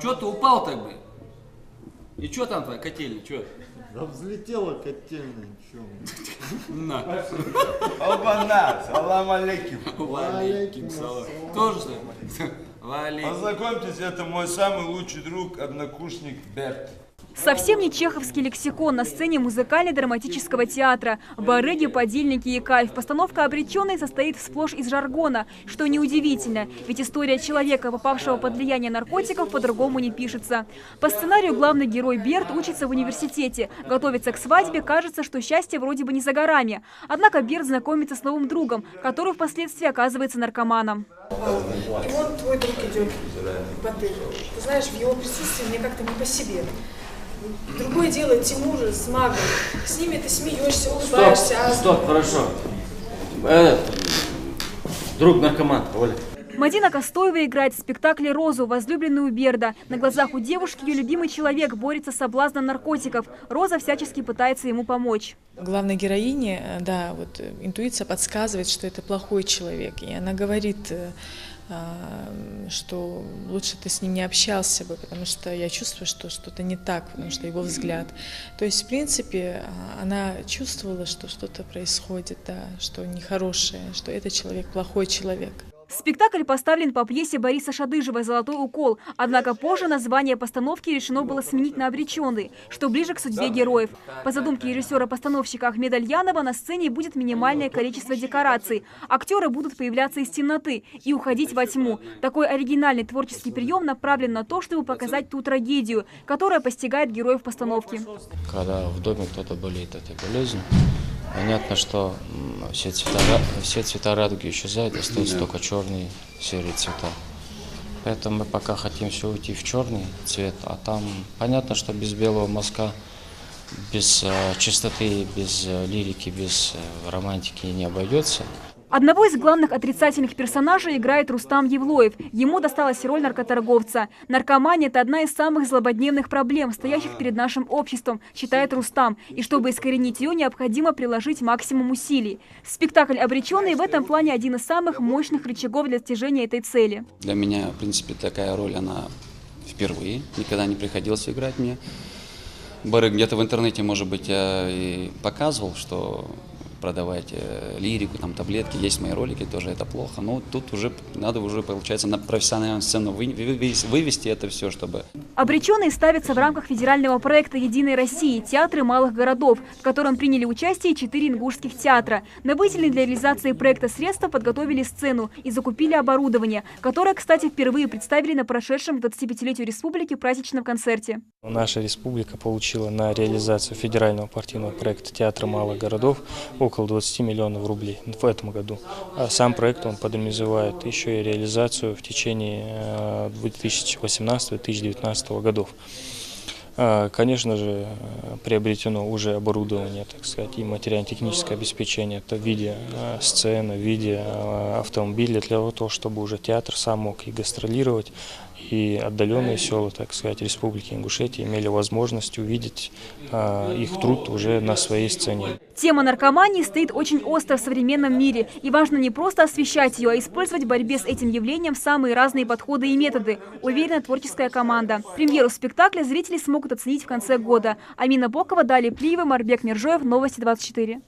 Чё ты упал так, блин? И чё там твоя котельня, чё? Да взлетела котельная, чё? На. Оба-на, салам алейкум. Валейкум салам. Тоже что ли? Валейкум. Познакомьтесь, это мой самый лучший друг, однокурсник Берт. Совсем не чеховский лексикон на сцене музыкально-драматического театра. Барыги, подельники и кайф. Постановка «Обреченный» состоит сплошь из жаргона, что неудивительно, ведь история человека, попавшего под влияние наркотиков, по-другому не пишется. По сценарию главный герой Берт учится в университете, готовится к свадьбе, кажется, что счастье вроде бы не за горами. Однако Берт знакомится с новым другом, который впоследствии оказывается наркоманом. И вот твой друг идет в отель. Ты знаешь, в его присутствии мне как-то не по себе. Другое дело Тимур с Магой. С ними ты смеешься, улыбаешься. Стоп, хорошо. Друг наркоман, Оля. Мадина Костоева играет в спектакле «Розу», возлюбленную Берда. На глазах у девушки ее любимый человек борется с соблазном наркотиков. Роза всячески пытается ему помочь. Главной героине, да, вот интуиция подсказывает, что это плохой человек. И она говорит, что лучше ты с ним не общался бы, потому что я чувствую, что что-то не так, потому что его взгляд. То есть, в принципе, она чувствовала, что что-то происходит, да, что нехорошее, что этот человек плохой человек. Спектакль поставлен по пьесе Бориса Шадыжева «Золотой укол». Однако позже название постановки решено было сменить на «Обреченный», что ближе к судьбе героев. По задумке режиссера-постановщика Ахмеда Альянова на сцене будет минимальное количество декораций. Актеры будут появляться из темноты и уходить во тьму. Такой оригинальный творческий прием направлен на то, чтобы показать ту трагедию, которая постигает героев постановки. Когда в доме кто-то болеет этой болезнью, понятно, что все цвета радуги исчезают, остаются только черные, серые цвета. Поэтому мы пока хотим все уйти в черный цвет, а там понятно, что без белого мазка, без чистоты, без лирики, без романтики не обойдется. Одного из главных отрицательных персонажей играет Рустам Евлоев. Ему досталась роль наркоторговца. Наркомания – это одна из самых злободневных проблем, стоящих перед нашим обществом, считает Рустам. И чтобы искоренить ее, необходимо приложить максимум усилий. Спектакль «Обреченный» в этом плане один из самых мощных рычагов для достижения этой цели. Для меня, в принципе, такая роль, она впервые. Никогда не приходилось играть мне. Барык, где-то в интернете, может быть, я и показывал, что продавать лирику, там таблетки, есть мои ролики, тоже это плохо. Но тут уже надо получается, на профессиональную сцену вывести это все, чтобы... «Обреченный» ставится в рамках федерального проекта «Единой России» театры малых городов, в котором приняли участие 4 ингушских театра. На выделенные для реализации проекта средства подготовили сцену и закупили оборудование, которое, кстати, впервые представили на прошедшем к 25-летию республики праздничном концерте. Наша республика получила на реализацию федерального партийного проекта «Театры малых городов» около 20 миллионов рублей в этом году. А сам проект он подразумевает еще и реализацию в течение 2018-2019 годов. Конечно же, приобретено уже оборудование, так сказать, и материально-техническое обеспечение, это в виде сцены, в виде автомобиля, для того, чтобы уже театр сам мог и гастролировать, и отдаленные села, так сказать, Республики Ингушетия имели возможность увидеть их труд уже на своей сцене. Тема наркомании стоит очень остро в современном мире, и важно не просто освещать ее, а использовать в борьбе с этим явлением самые разные подходы и методы, уверена творческая команда. Премьеру спектакля зрители смогут оценить в конце года. Амина Бокова, Далее Плиева, Марбек Мержоев, Новости 24.